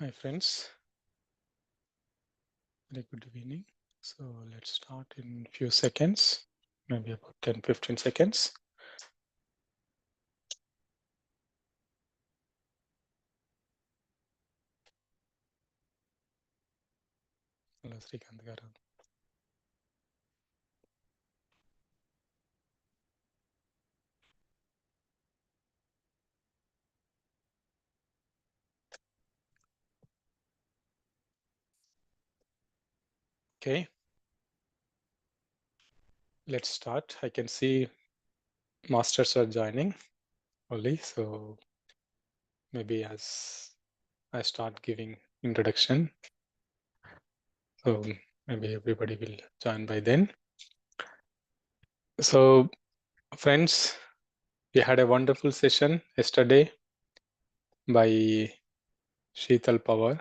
Hi friends, very good evening. So let's start in few seconds, maybe about 10-15 seconds. Hello Sreekanth garu. Okay, let's start. I can see masters are joining only, so maybe as I start giving introduction, so maybe everybody will join by then. So friends, we had a wonderful session yesterday by Sheetal Power,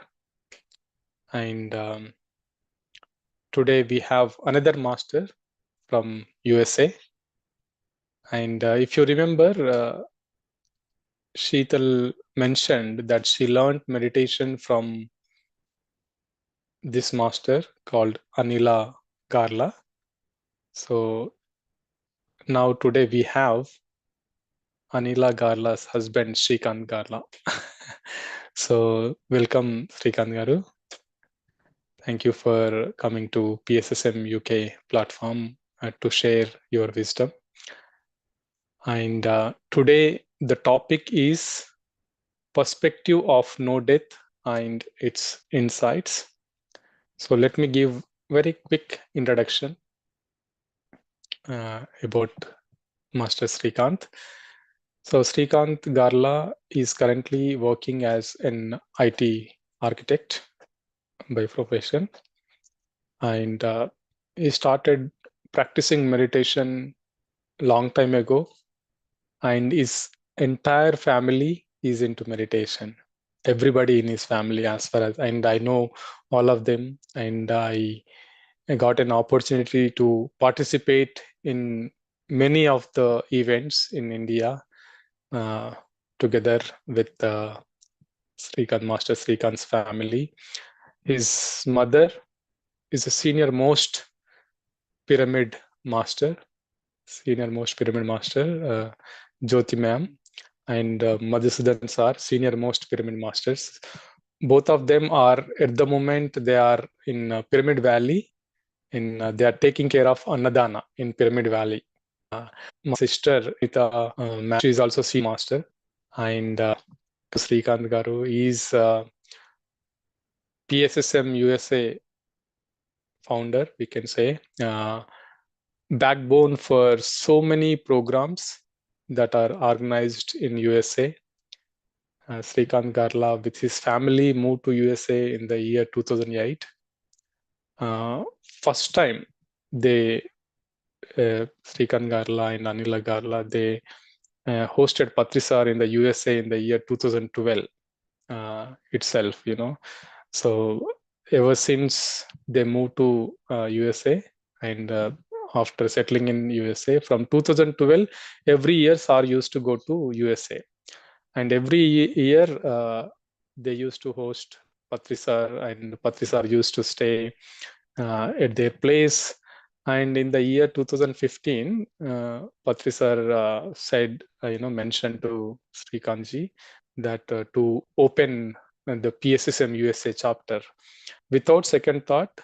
and today we have another master from USA. And if you remember, Sheetal mentioned that she learned meditation from this master called Anila Garla. So now today we have Anila Garla's husband, Sreekanth Garla. So welcome, Sreekanth Garu. Thank you for coming to PSSM UK platform to share your wisdom. And today the topic is perspective of no death and its insights. So let me give very quick introduction about Master Sreekanth. So Sreekanth Garla is currently working as an IT architect by profession, and he started practicing meditation long time ago, and his entire family is into meditation. Everybody in his family, as far as, and I know all of them, and I got an opportunity to participate in many of the events in India uh, together with Master Sreekanth's family. His mother is a senior most pyramid master, Jyoti ma'am, and Madhusudan sir, senior most pyramid masters. Both of them are at the moment they are in Pyramid Valley. They are taking care of Annadana in Pyramid Valley. My sister, she is also sea master, and Sreekanth Garu is PSSM USA founder, we can say, backbone for so many programs that are organized in USA. Sreekanth Garla, with his family, moved to USA in the year 2008. First time they Sreekanth Garla and Anila Garla, they hosted Patrisar in the USA in the year 2012 itself, you know. So ever since they moved to USA, and after settling in USA from 2012, every year SAR used to go to USA, and every year they used to host Patrisar, and Patrisar used to stay at their place. And in the year 2015, Patrisar said, mentioned to Sreekantji that to open the PSSM USA chapter without second thought,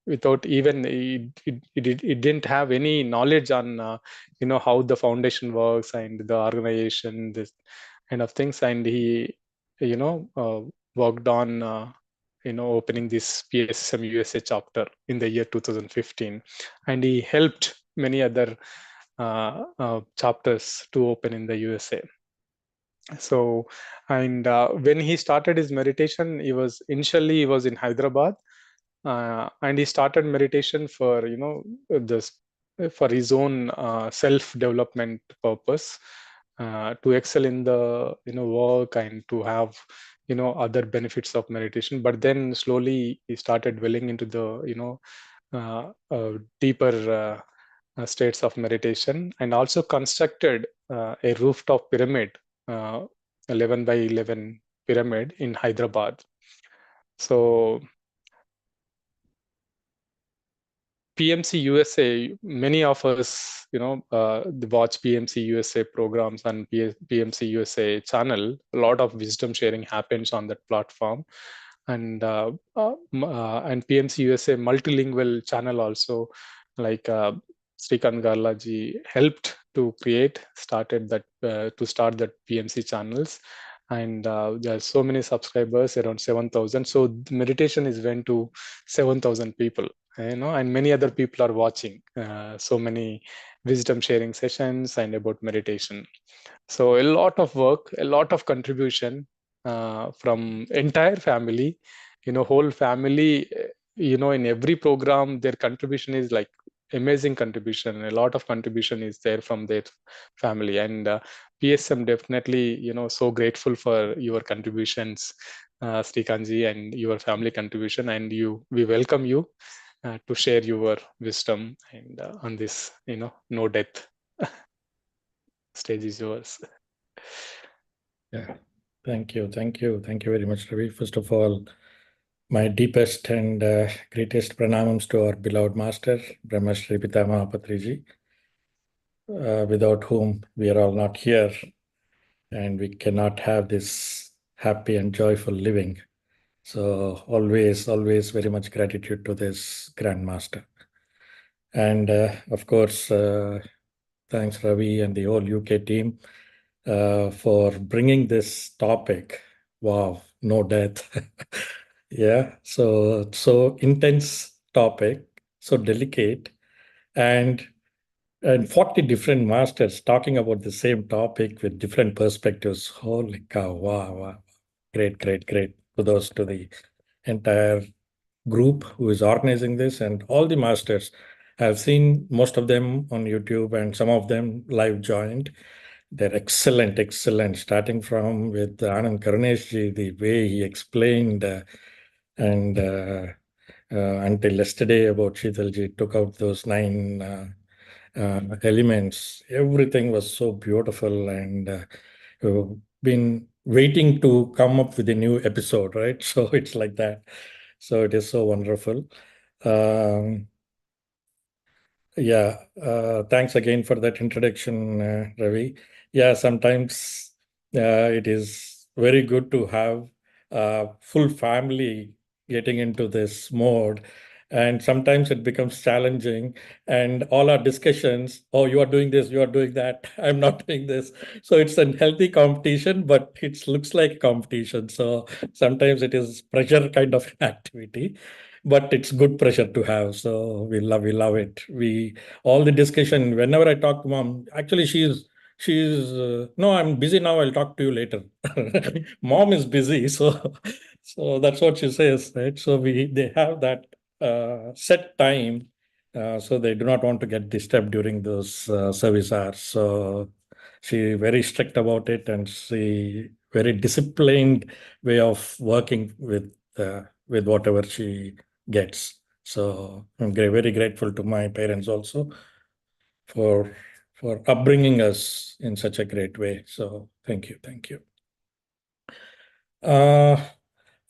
without even it didn't have any knowledge on how the foundation works and the organization, this kind of things, and he worked on opening this PSSM USA chapter in the year 2015, and he helped many other chapters to open in the USA. So, and when he started his meditation, he was in Hyderabad, and he started meditation for this for his own self development purpose, to excel in the work and to have other benefits of meditation. But then slowly he started dwelling into the deeper states of meditation, and also constructed a rooftop pyramid, uh, 11 by 11 pyramid in Hyderabad. So PMC USA, many of us, watch PMC USA programs and PMC USA channel. A lot of wisdom sharing happens on that platform, and PMC USA multilingual channel also, like Sreekanth Garla ji helped to start that PMC channels, and there are so many subscribers, around 7,000. So meditation is went to 7,000 people, and many other people are watching so many wisdom sharing sessions and about meditation. So a lot of work, a lot of contribution from entire family, whole family, in every program, their contribution is like amazing contribution. A lot of contribution is there from their family, and PSM definitely, so grateful for your contributions, Srikanji, and your family contribution, and we welcome you to share your wisdom and on this, no death. Stage is yours. Yeah, thank you very much, Ravi. First of all, my deepest and greatest pranamams to our beloved master, Brahmashri Pitamaha Patriji, without whom we are all not here, and we cannot have this happy and joyful living. So always very much gratitude to this Grand Master. And of course, thanks Ravi and the whole UK team for bringing this topic. Wow, no death. Yeah, so intense topic, so delicate, and 40 different masters talking about the same topic with different perspectives. Holy cow, wow. Great. Kudos to the entire group who is organizing this and all the masters. I've seen most of them on YouTube and some of them live joined. They're excellent, starting from with Anand Karuneshji, the way he explained and until yesterday about Sheetalji took out those 9 elements. Everything was so beautiful, and we've been waiting to come up with a new episode, right? So it's like that. So it is so wonderful. Yeah, thanks again for that introduction, Ravi. Yeah, sometimes it is very good to have full family getting into this mode. And sometimes it becomes challenging. And all our discussions, oh, you are doing this, you are doing that, I'm not doing this. So it's a healthy competition, but it looks like competition. So sometimes it is pressure kind of activity, but it's good pressure to have. So we love it. We all the discussion whenever I talk to mom. Actually, she's no, I'm busy now. I'll talk to you later. Mom is busy, so that's what she says, right? So they have that set time, so they do not want to get disturbed during those service hours. So she very strict about it, and she very disciplined way of working with whatever she gets. So I'm very grateful to my parents also for upbringing us in such a great way. So thank you.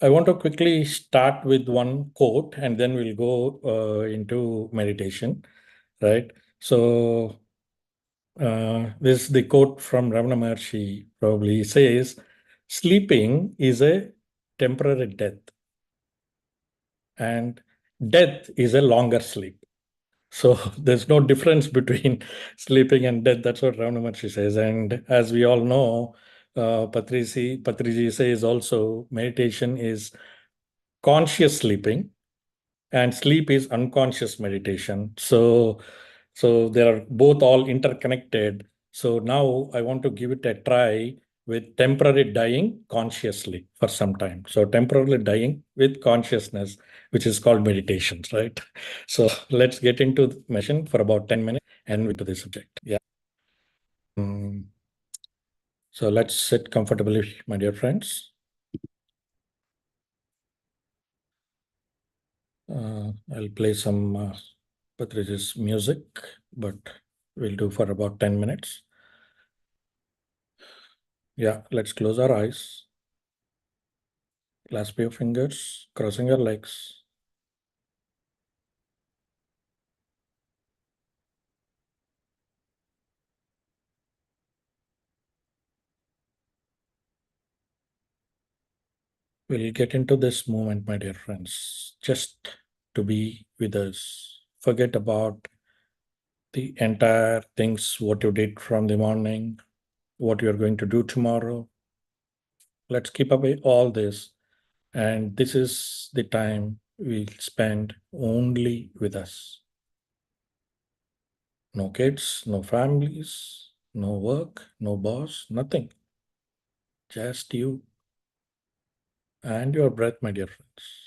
I want to quickly start with one quote, and then we'll go into meditation, right? So this the quote from Ramana Maharshi probably says, "Sleeping is a temporary death, and death is a longer sleep." So there's no difference between sleeping and death. That's what Ramana Maharshi says. And as we all know, Patriji says also meditation is conscious sleeping and sleep is unconscious meditation. So they are both all interconnected. So now I want to give it a try with temporary dying consciously for some time. So temporarily dying with consciousness, which is called meditations, right? So let's get into the mission for about 10 minutes and into the subject. Yeah. So let's sit comfortably, my dear friends. I'll play some Patrice's music, but we'll do for about 10 minutes. Yeah, let's close our eyes. Clasp your fingers, crossing your legs. We'll get into this moment, my dear friends, just to be with us. Forget about the entire things, what you did from the morning, what you're going to do tomorrow. Let's keep away all this. And this is the time we'll spend only with us. No kids, no families, no work, no boss, nothing. Just you and your breath, my dear friends.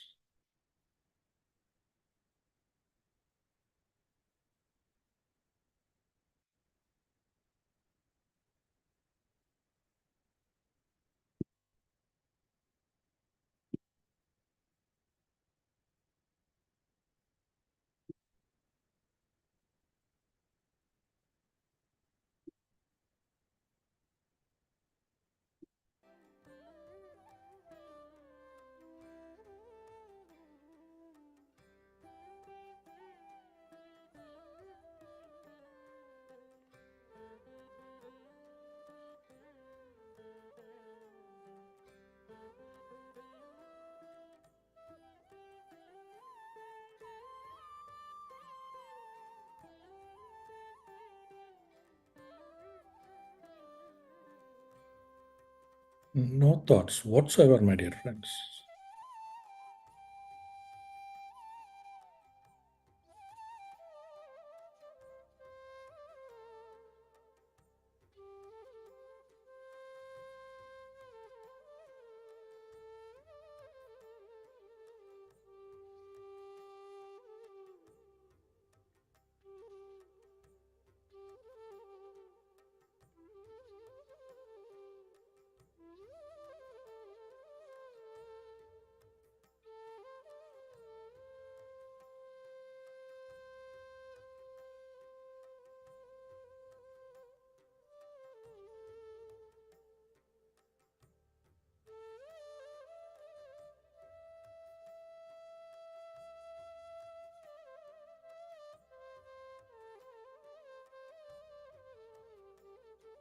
No thoughts whatsoever, my dear friends.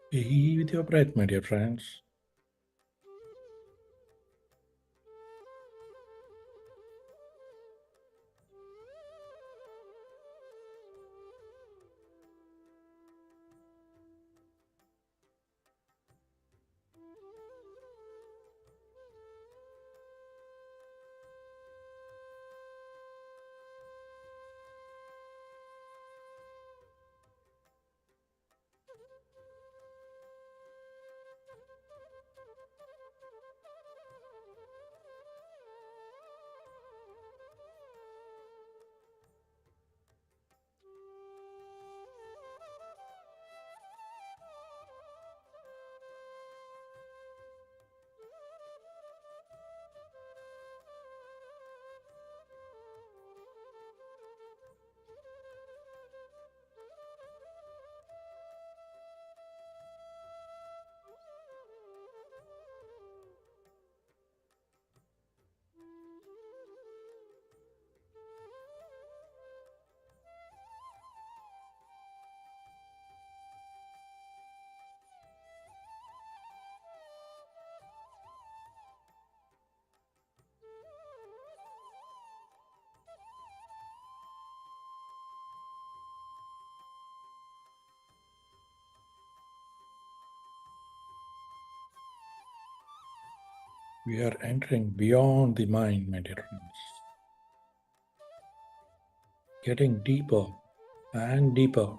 Be with your breath, my dear friends. We are entering beyond the mind, my dear friends. Getting deeper and deeper.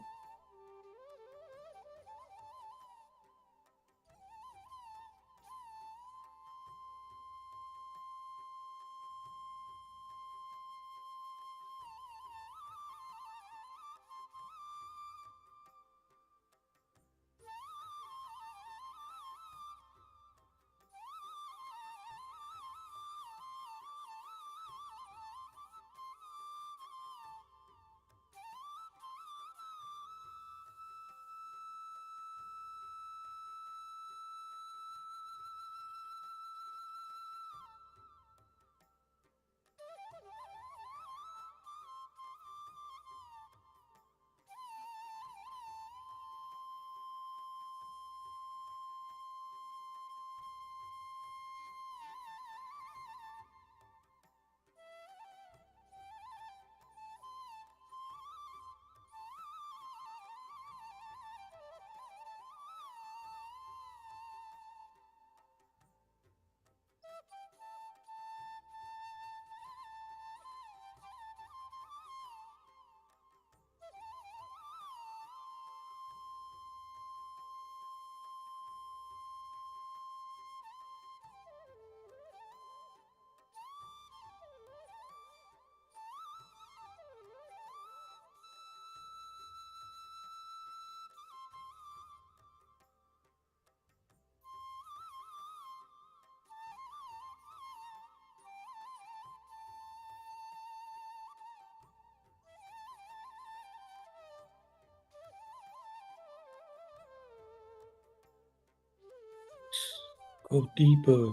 Go deeper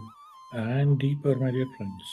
and deeper, my dear friends.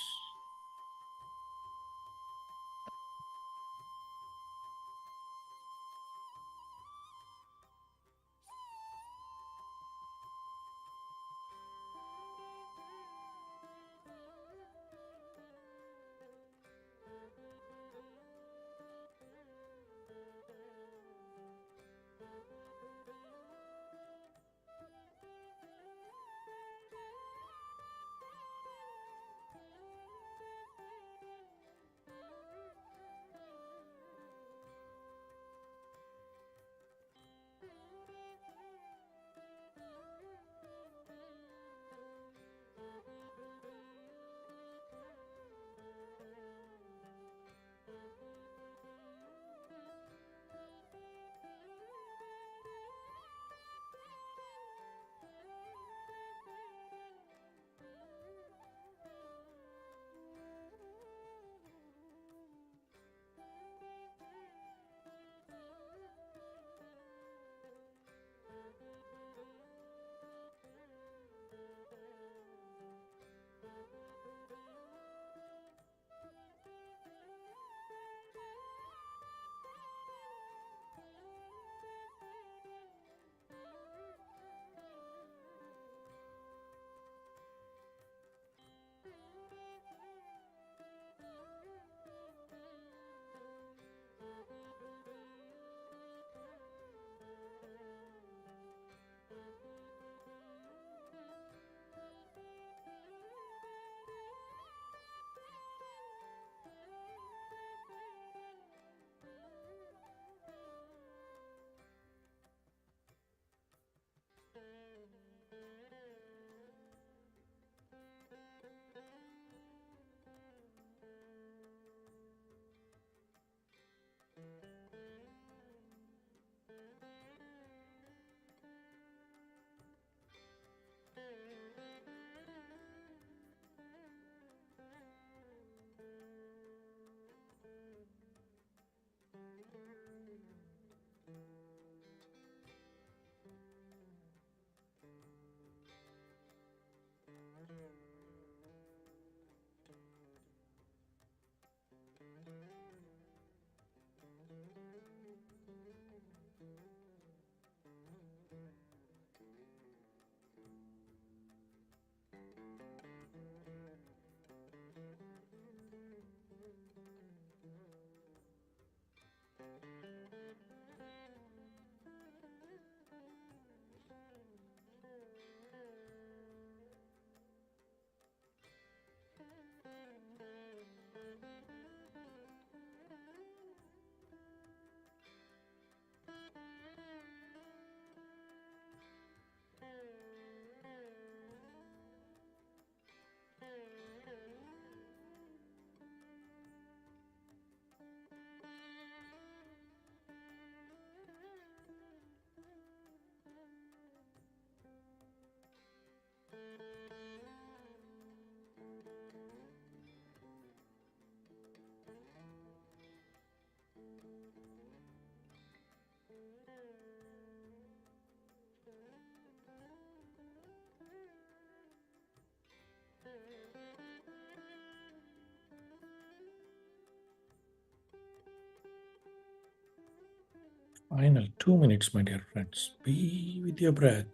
Final 2 minutes, my dear friends. Be with your breath.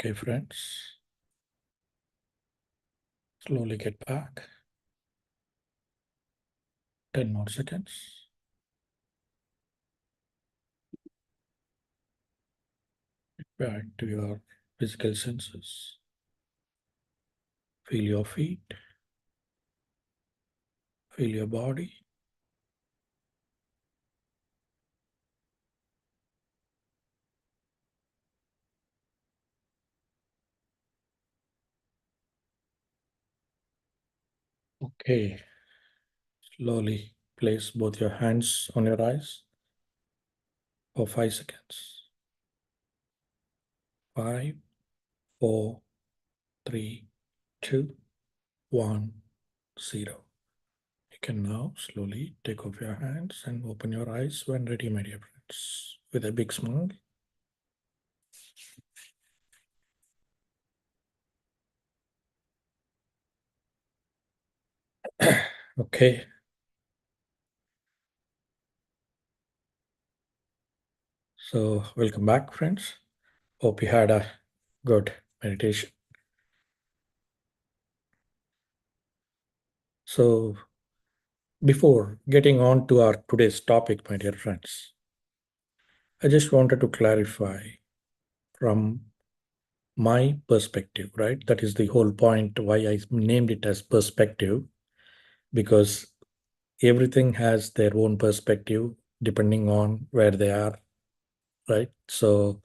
Okay, friends. Slowly get back. 10 more seconds. Back to your physical senses. Feel your feet. Feel your body. Okay. Slowly place both your hands on your eyes for 5 seconds. 5, 4, 3, 2, 1, 0. You can now slowly take off your hands and open your eyes when ready, my dear friends, with a big smile. Okay. So welcome back, friends. Hope you had a good meditation. So before getting on to our today's topic, my dear friends, I just wanted to clarify from my perspective, right? That is the whole point why I named it as perspective, because everything has their own perspective depending on where they are, right? So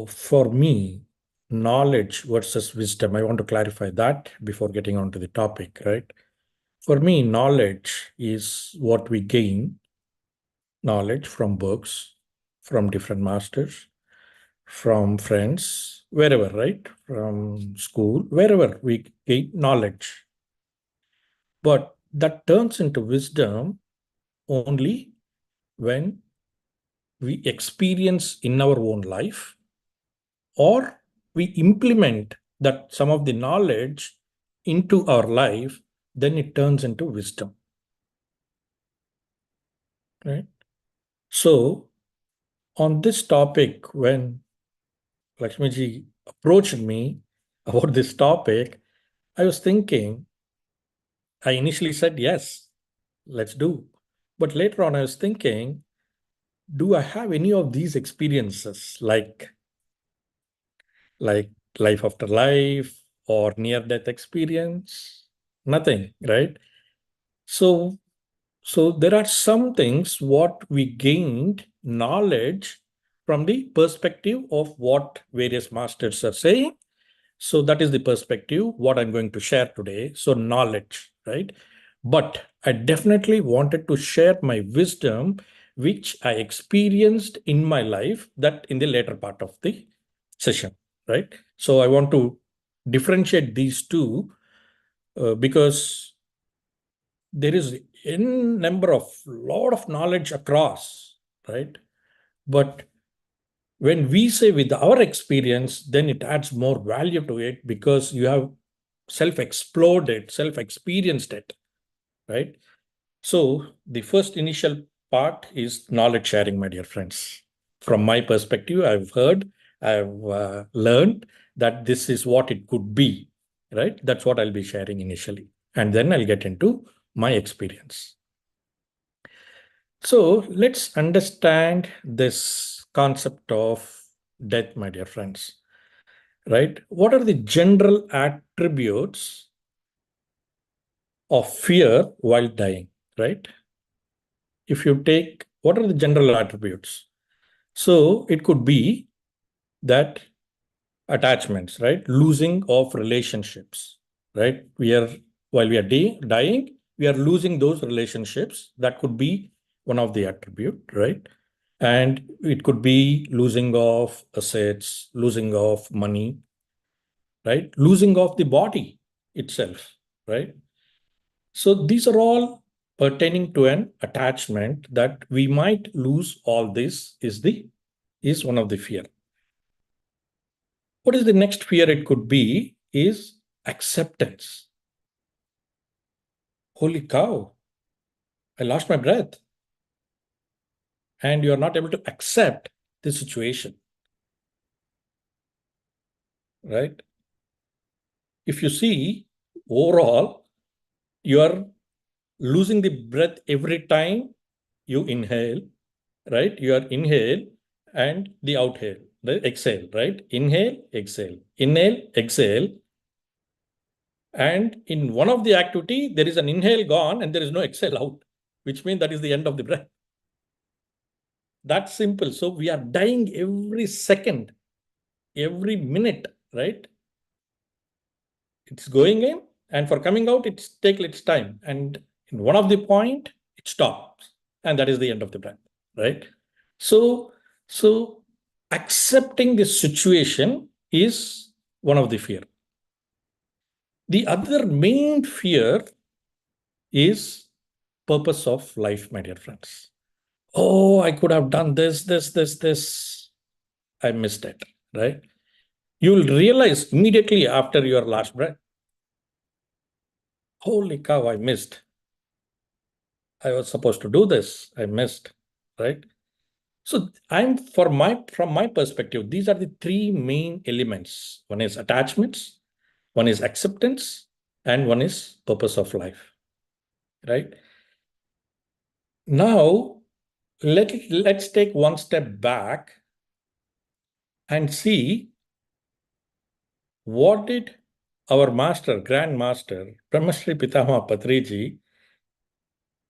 for me, knowledge versus wisdom, I want to clarify that before getting on to the topic, right? For me, knowledge is what we gain, knowledge from books, from different masters, from friends, wherever, right? From school, wherever we gain knowledge. But that turns into wisdom only when we experience in our own life, or we implement that some of the knowledge into our life, then it turns into wisdom, right? So on this topic, when Lakshmiji approached me about this topic, I was thinking, I initially said, yes, let's do. But later on, I was thinking, do I have any of these experiences like life after life or near death experience? Nothing, right? So there are some things what we gained knowledge from the perspective of what various masters are saying. So that is the perspective what I'm going to share today. So knowledge, right? But I definitely wanted to share my wisdom, which I experienced in my life, that in the later part of the session, right? So I want to differentiate these two because there is n number of lot of knowledge across, right? But when we say with our experience, then it adds more value to it because you have self-explored it, self-experienced it, right? So the first initial part is knowledge sharing, my dear friends. From my perspective, I've learned that this is what it could be, right? That's what I'll be sharing initially. And then I'll get into my experience. So let's understand this concept of death, my dear friends, right? What are the general attributes of fear while dying, right? If you take, what are the general attributes? So it could be that attachments, right? Losing of relationships, right? While we are dying, we are losing those relationships. That could be one of the attribute, right? And it could be losing of assets, losing of money, right? Losing of the body itself, right? So these are all pertaining to an attachment that we might lose all this is one of the fear. What is the next fear it could be is acceptance. Holy cow, I lost my breath. And you are not able to accept the situation. right? If you see, overall, you are losing the breath every time you inhale, right? You are inhale and the outhale, the exhale, right? Inhale, exhale, inhale, exhale. And in one of the activity, there is an inhale gone and there is no exhale out, which means that is the end of the breath. That's simple. So we are dying every second, every minute, right? It's going in, and for coming out, it's take its time. And in one of the point, it stops. And that is the end of the breath, right? So accepting this situation is one of the fear. The other main fear is purpose of life, my dear friends. Oh, I could have done this. I missed it, right? You will realize immediately after your last breath, holy cow, I missed. I was supposed to do this. I missed, right? So from my perspective, these are the three main elements. One is attachments, one is acceptance, and one is purpose of life, right? Now, let's take one step back and see what did our master, Grand Master, Brahmashri Pitama Patriji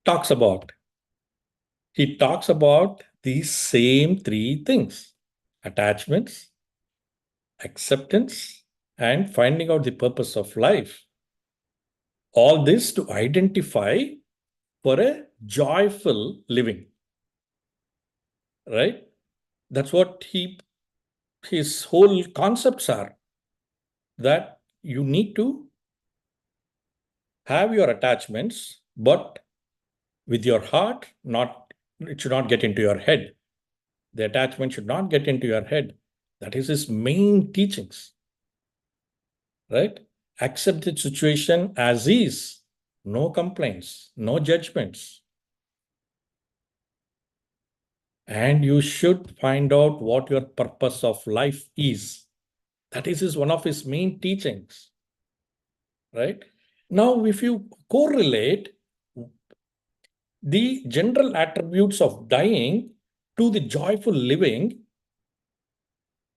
talks about. He talks about these same three things: attachments, acceptance, and finding out the purpose of life. All this to identify for a joyful living, right? That's what his whole concepts are, that you need to have your attachments, but with your heart, it should not get into your head. The attachment should not get into your head. That is his main teachings, right? Accept the situation as is. No complaints, no judgments. And you should find out what your purpose of life is. That is one of his main teachings, right? Now, if you correlate the general attributes of dying to the joyful living,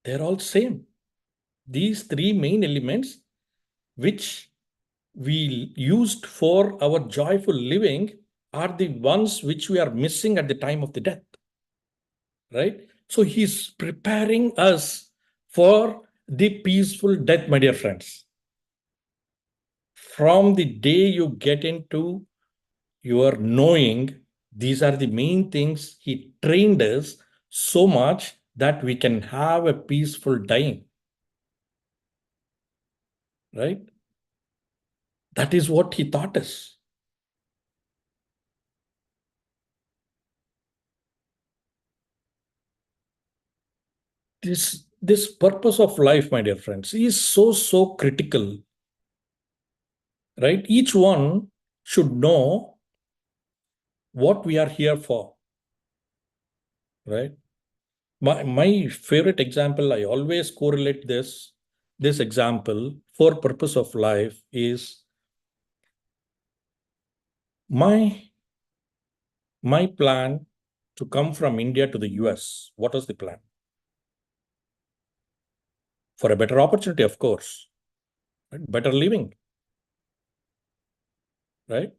they're all same. These three main elements which we used for our joyful living are the ones which we are missing at the time of the death, right? So he's preparing us for the peaceful death, my dear friends. From the day you get into your knowing, these are the main things he trained us so much that we can have a peaceful dying, right? That is what he taught us. This purpose of life, my dear friends, is so critical, right? Each one should know what we are here for, right? My favorite example, I always correlate this example for purpose of life is my plan to come from India to the US. What was the plan? For a better opportunity, of course, right? Better living, right?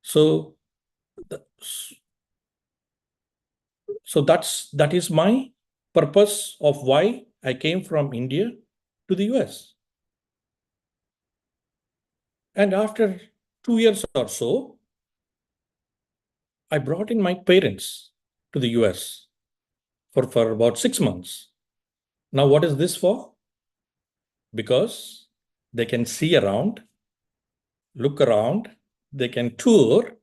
So, that is my purpose of why I came from India to the US. And after 2 years or so, I brought in my parents to the US for about 6 months. Now, what is this for? Because they can see around, look around, they can tour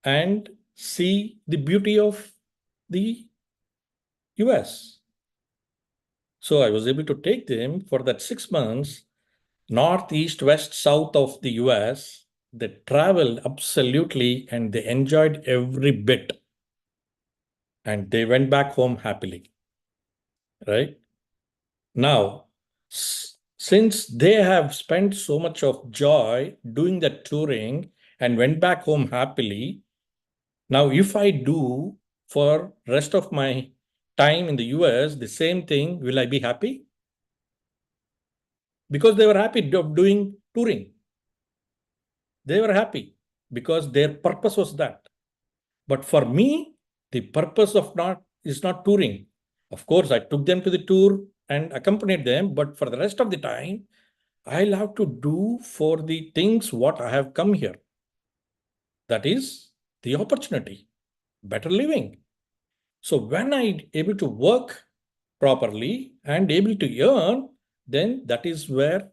and see the beauty of the US. So I was able to take them for that 6 months, north, east, west, south of the US. They traveled absolutely and they enjoyed every bit. And they went back home happily, right? Now, since they have spent so much of joy doing the touring and went back home happily, now if I do for rest of my time in the US the same thing, will I be happy? Because they were happy of doing touring. They were happy because their purpose was that. But for me, the purpose of is not touring. Of course, I took them to the tour and accompanied them, but for the rest of the time, I'll have to do for the things what I have come here. That is the opportunity, better living. So when I able to work properly and able to earn, then that is where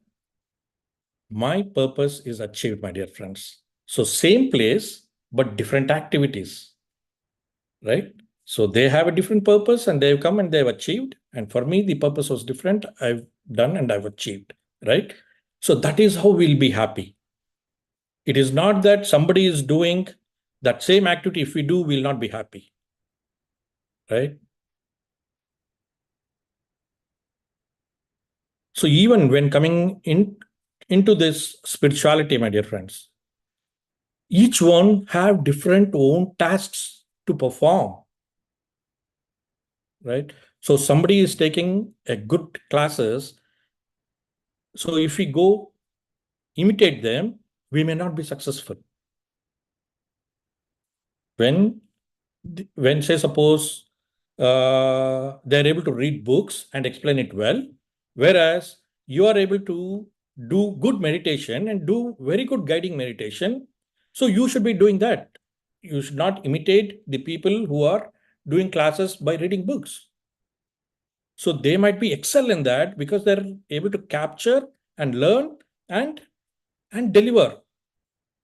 my purpose is achieved, my dear friends. So same place, but different activities, right? So they have a different purpose and they've come and they've achieved. And for me, the purpose was different. I've done and I've achieved, right? So that is how we'll be happy. It is not that somebody is doing that same activity. If we do, we'll not be happy, right? So even when coming into this spirituality, my dear friends, each one have different own tasks to perform, right? So somebody is taking a good classes. So if we go imitate them, we may not be successful. When say suppose they're able to read books and explain it well, whereas you are able to do good meditation and do very good guiding meditation, so you should be doing that. You should not imitate the people who are doing classes by reading books. So they might be excel in that because they're able to capture and learn and deliver.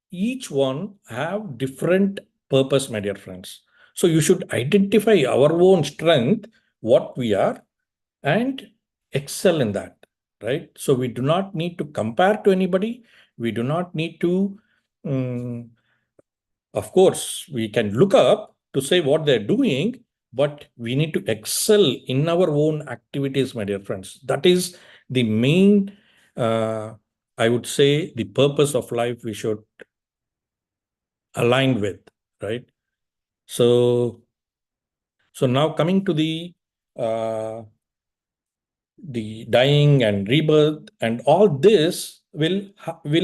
Each one have different purpose, my dear friends. So you should identify our own strength, what we are, and excel in that, right? So we do not need to compare to anybody. We do not need to, of course, we can look up to say what they're doing, but we need to excel in our own activities, my dear friends. That is the main, I would say, the purpose of life we should align with, right? So now coming to the dying and rebirth and all this will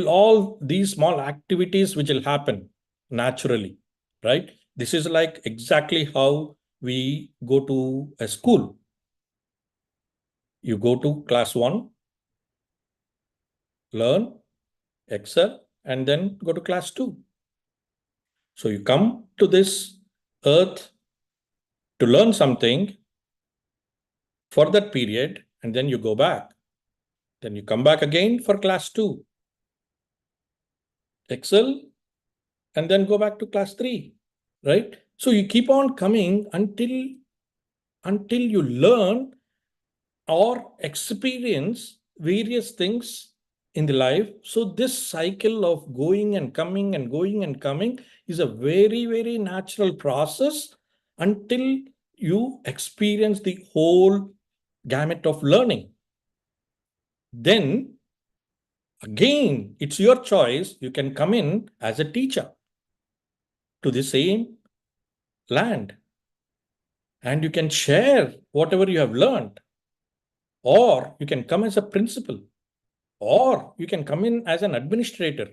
all these small activities which will happen naturally, right? This is like exactly how we go to a school. You go to class 1, learn, excel, and then go to class 2. So you come to this earth to learn something for that period, and then you go back. Then you come back again for class 2, excel, and then go back to class 3, right? So you keep on coming until you learn or experience various things in the life. So this cycle of going and coming and going and coming is a very, very natural process until you experience the whole gamut of learning. Then again, it's your choice. You can come in as a teacher to the same land and you can share whatever you have learned, or you can come as a principal, or you can come in as an administrator,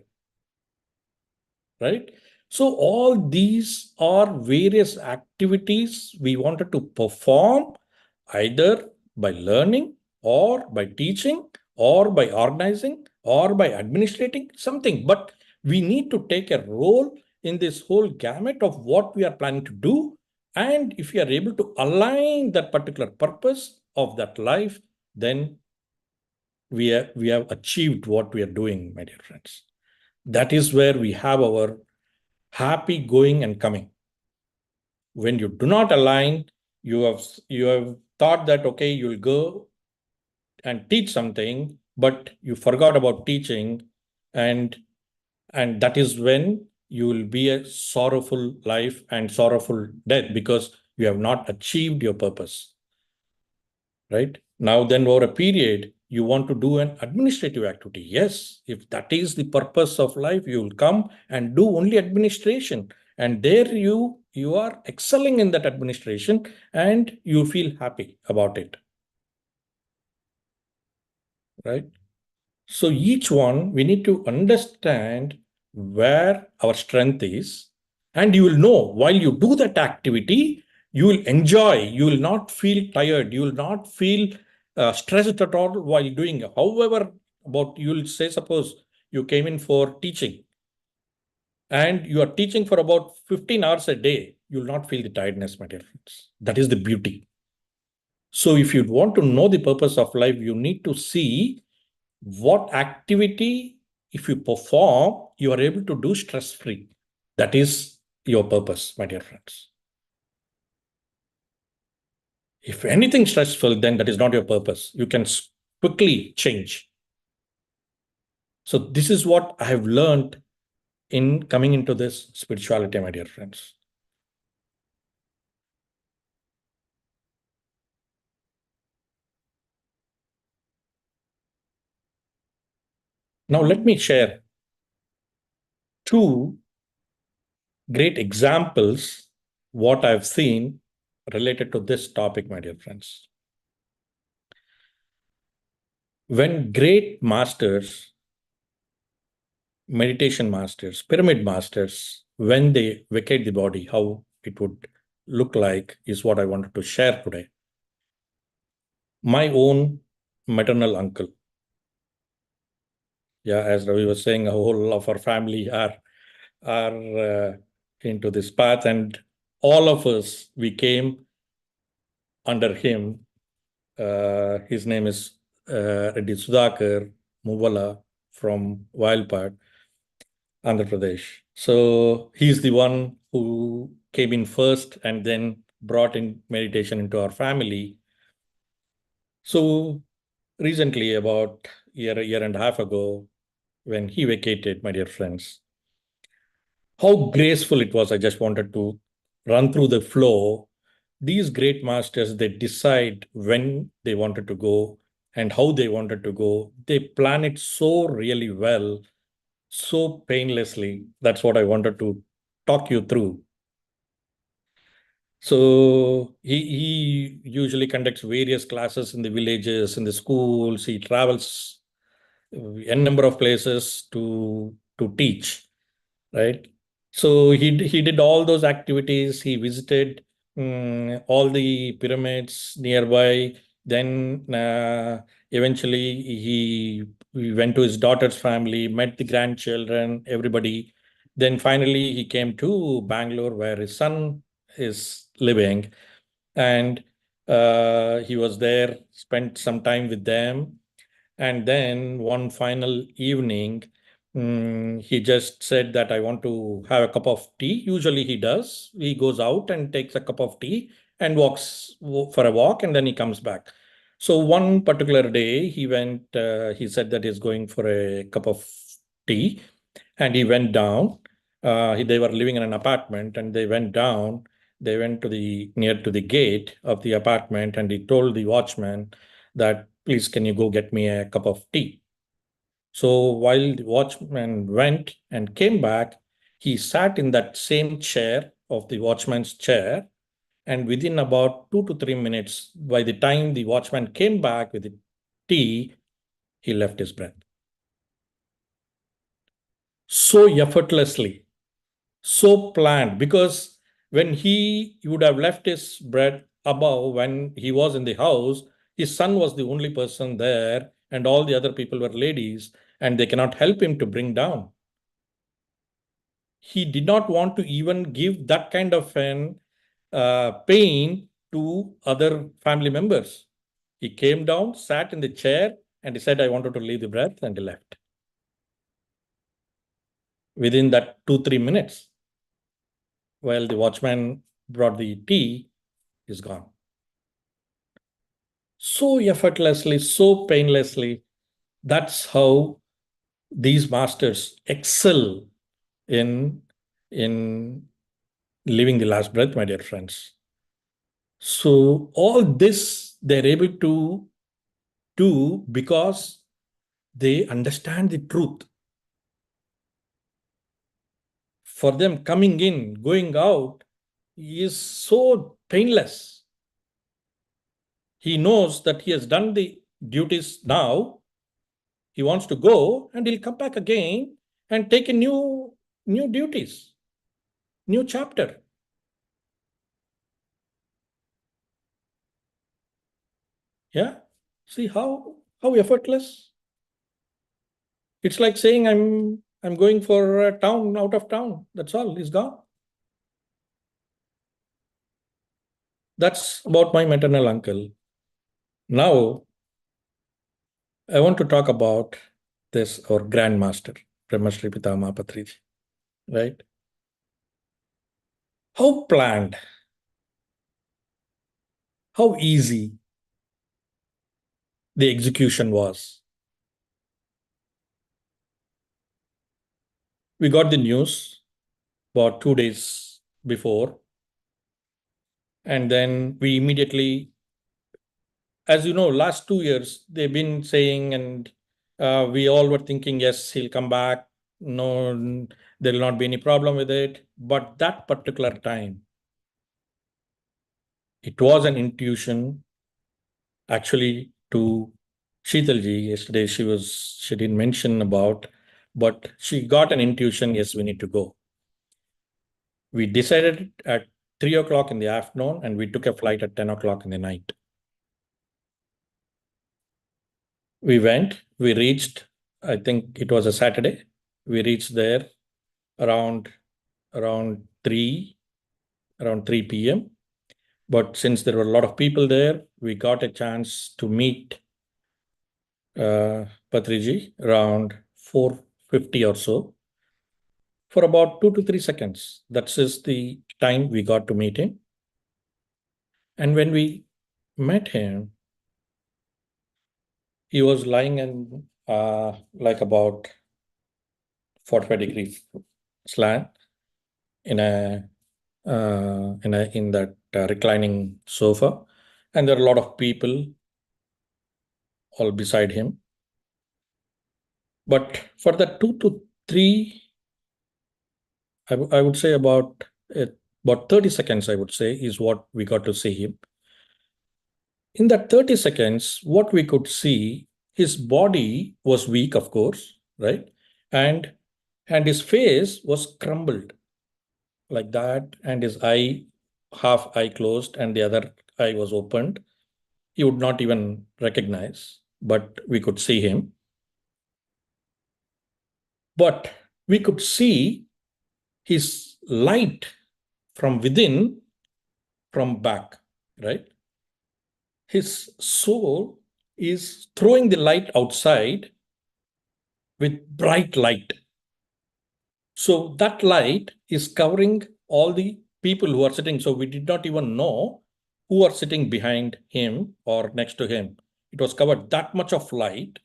right? So all these are various activities we wanted to perform either by learning or by teaching or by organizing or by administrating something. But we need to take a role in this whole gamut of what we are planning to do. And if we are able to align that particular purpose of that life, then we have achieved what we are doing, my dear friends. That is where we have our happy going and coming. When you do not align, you have thought that, okay, you'll go and teach something, but you forgot about teaching, and that is when you will be a sorrowful life and sorrowful death because you have not achieved your purpose, right? Now, then over a period, you want to do an administrative activity. Yes, if that is the purpose of life, you will come and do only administration. And there you are excelling in that administration and you feel happy about it, right? So each one, we need to understand where our strength is, and you will know while you do that activity, you will enjoy, you will not feel tired, you will not feel stressed at all while doing it. However, about you will say, suppose you came in for teaching and you are teaching for about 15 hours a day, you will not feel the tiredness, my dear friends. That is the beauty. So if you want to know the purpose of life, you need to see what activity, if you perform, you are able to do stress-free. That is your purpose, my dear friends. If anything stressful, then that is not your purpose. You can quickly change. So this is what I have learned in coming into this spirituality, my dear friends. Now let me share two great examples what I've seen related to this topic, my dear friends. When great masters, meditation masters, pyramid masters, when they vacate the body, how it would look like is what I wanted to share today. My own maternal uncle, as Ravi was saying, a whole of our family are into this path, and all of us, we came under him. His name is Reddy Sudhakar Muvala from Wildpad, Andhra Pradesh. So he's the one who came in first and then brought in meditation into our family. So recently, about a year and a half ago, when he vacated, my dear friends, how graceful it was. I just wanted to run through the flow. These great masters, they decide when they wanted to go and how they wanted to go. They plan it so really well, so painlessly. That's what I wanted to talk you through. So he usually conducts various classes in the villages, in the schools. He travels n number of places to teach, right? So he did all those activities. He visited all the pyramids nearby. Then eventually he went to his daughter's family, met the grandchildren, everybody. Then finally he came to Bangalore, where his son is living, and he was there, spent some time with them. And then one final evening, he just said that I want to have a cup of tea. Usually he does. He goes out and takes a cup of tea and walks for a walk, and then he comes back. So one particular day, he went, he said that he's going for a cup of tea, and he went down. They were living in an apartment, and they went down. They went to near to the gate of the apartment, and he told the watchman that, please, can you go get me a cup of tea? So while the watchman went and came back, he sat in that same chair of the watchman's chair. And within about 2 to 3 minutes, by the time the watchman came back with the tea, he left his breath. So effortlessly, so planned, because when he would have left his bread above, when he was in the house, his son was the only person there, and all the other people were ladies, and they cannot help him to bring down. He did not want to even give that kind of an pain to other family members. He came down, sat in the chair, and he said, I wanted to leave the breath, and he left. Within that 2-3 minutes, while the watchman brought the tea, is gone. So effortlessly, so painlessly. That's how these masters excel in living the last breath, my dear friends. So all this they're able to do because they understand the truth. For them, coming in, going out is so painless. He knows that he has done the duties now. He wants to go and he'll come back again and take a new duties, new chapter. Yeah. See how effortless. It's like saying I'm going for a town out of town. That's all. He's gone. That's about my maternal uncle. Now, I want to talk about this, our grandmaster, Brahmasri Pitama Patriji, right? How planned, how easy the execution was. We got the news about 2 days before, and then we immediately, as you know, last 2 years, they've been saying, and we all were thinking, yes, he'll come back. No, there will not be any problem with it. But that particular time, it was an intuition actually to Sheetalji. Yesterday, she didn't mention about, but she got an intuition, yes, we need to go. We decided at 3 o'clock in the afternoon, and we took a flight at 10 o'clock in the night. We went, we reached, I think it was a Saturday. We reached there around 3 p.m. But since there were a lot of people there, we got a chance to meet Patriji around 4:50 or so for about 2 to 3 seconds. That's just the time we got to meet him. And when we met him, he was lying in like about 45-degree slant in that reclining sofa, and there are a lot of people all beside him. But for the 2 to 3, I would say about 30 seconds, I would say, is what we got to see him. In that 30 seconds, what we could see, his body was weak, of course, right? And his face was crumbled like that, and his half eye closed and the other eye was opened. He would not even recognize, but we could see him. But we could see his light from within, from back, right? His soul is throwing the light outside with bright light. So that light is covering all the people who are sitting. So we did not even know who are sitting behind him or next to him. It was covered that much of light,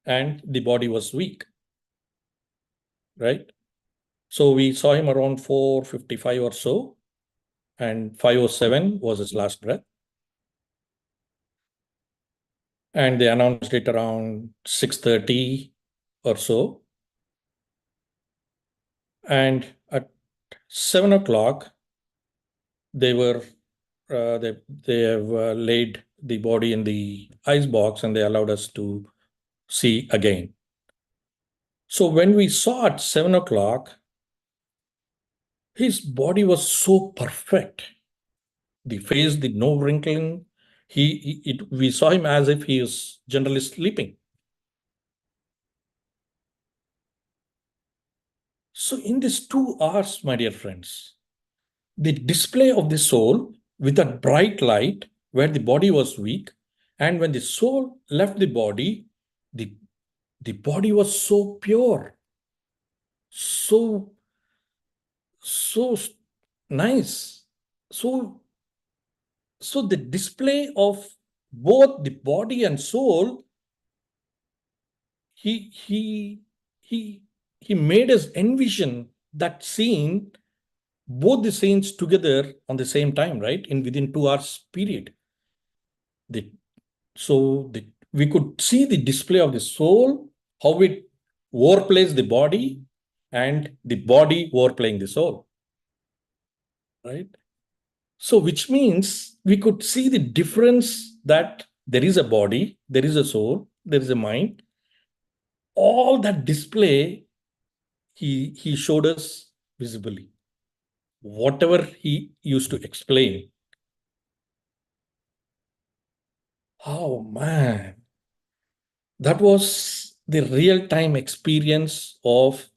and the body was weak, right? So we saw him around 4:55 or so, and 5:07 was his last breath. And they announced it around 6:30 or so. And at 7 o'clock, they have laid the body in the ice box, and they allowed us to see again. So when we saw at 7 o'clock, his body was so perfect. The face, the no wrinkling. We saw him as if he was generally sleeping. So in these 2 hours, my dear friends, the display of the soul with a bright light where the body was weak, and when the soul left the body, the body was so pure, so nice. So the display of both the body and soul, he made us envision that scene both the scenes together on the same time, right? Within 2 hours period. We could see the display of the soul, how it overplays the body, and the body overplaying the soul, right? So, which means we could see the difference that there is a body, there is a soul, there is a mind. All that display he showed us visibly. Whatever he used to explain. Oh man, that was the real-time experience of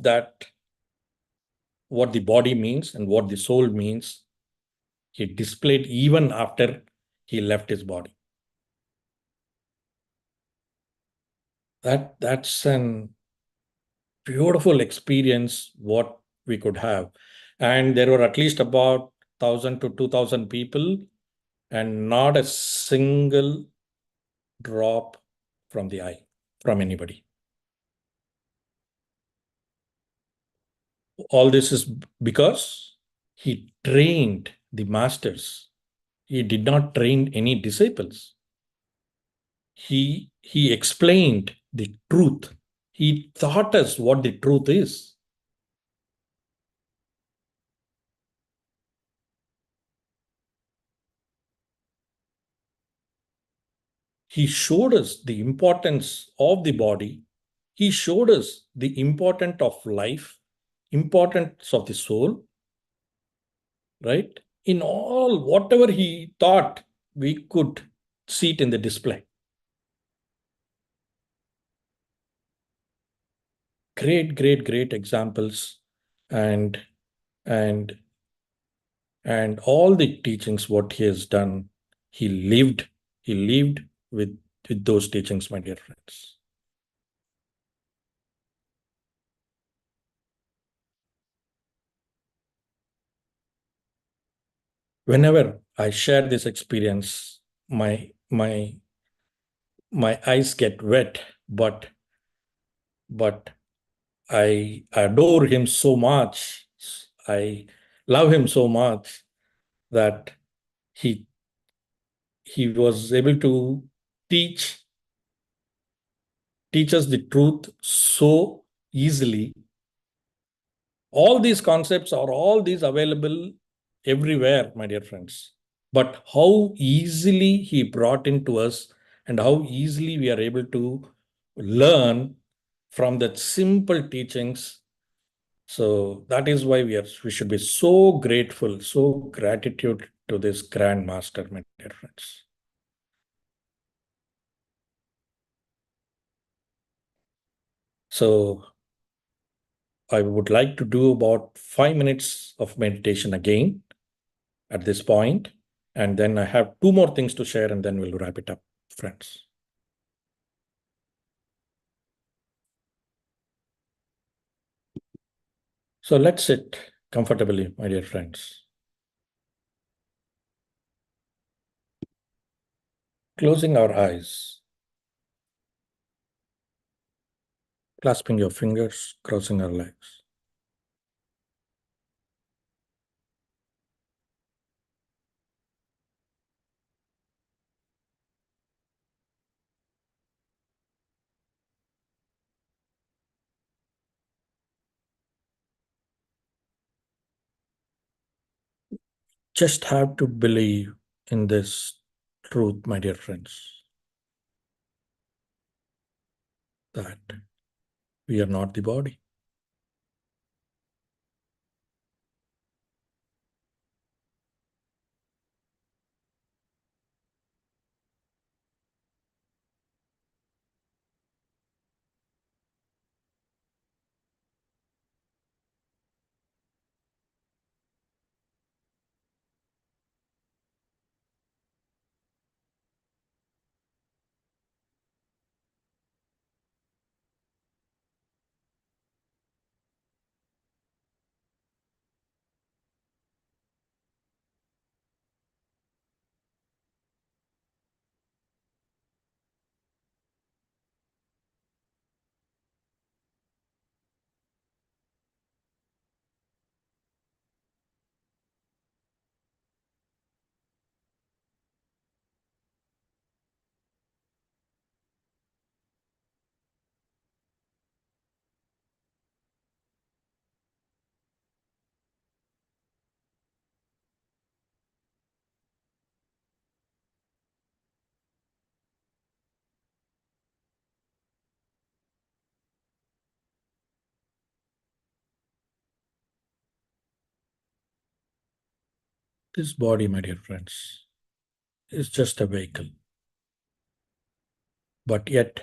that, what the body means and what the soul means. He displayed even after he left his body. That's an beautiful experience what we could have. And there were at least about 1,000 to 2,000 people, and not a single drop from the eye from anybody. All this is because he trained the masters. He did not train any disciples. He explained the truth. He taught us what the truth is. He showed us the importance of the body. He showed us the importance of life, importance of the soul, right? In all, whatever he taught, we could see it in the display. Great examples, and and and all the teachings what he has done, he lived with those teachings, my dear friends. Whenever I share this experience, my eyes get wet, but I adore him so much. I love him so much that he he was able to teach us the truth so easily. All these concepts are all these available everywhere, my dear friends. But how easily he brought into us, and how easily we are able to learn from that simple teachings. So that is why we should be so grateful, so gratitude to this grand master, my dear friends. So I would like to do about 5 minutes of meditation again at this point, and then I have 2 more things to share, and then we'll wrap it up, friends. So let's sit comfortably, my dear friends. Closing our eyes, clasping your fingers, crossing our legs. Just have to believe in this truth, my dear friends, that we are not the body. This body, my dear friends, is just a vehicle, but yet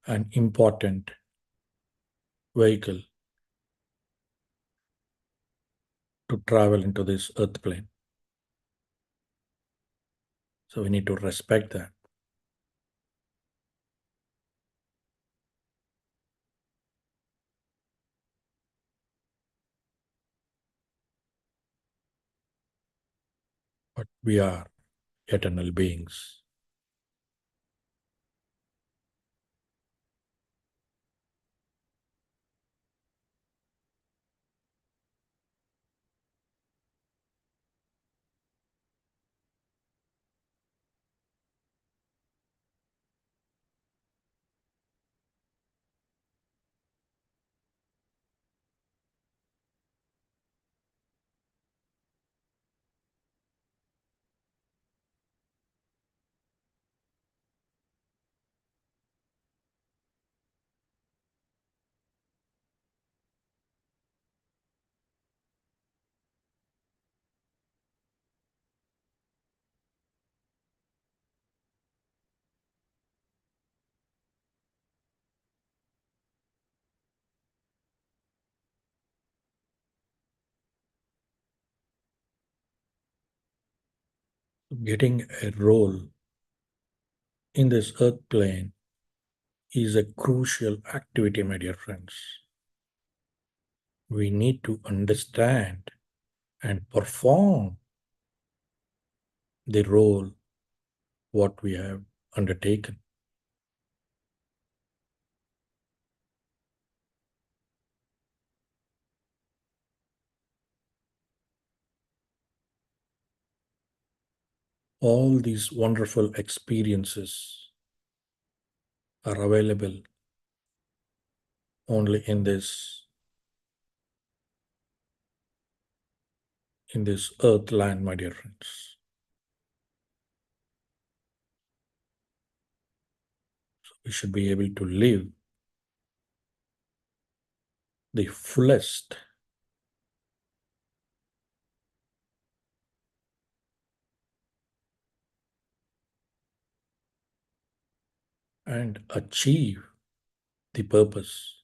an important vehicle to travel into this earth plane. So we need to respect that. But we are eternal beings. Getting a role in this earth plane is a crucial activity, my dear friends. We need to understand and perform the role what we have undertaken. All these wonderful experiences are available only in this earth land, my dear friends. So we should be able to live the fullest and achieve the purpose.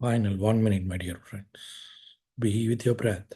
Final 1 minute, my dear friends. Be with your breath.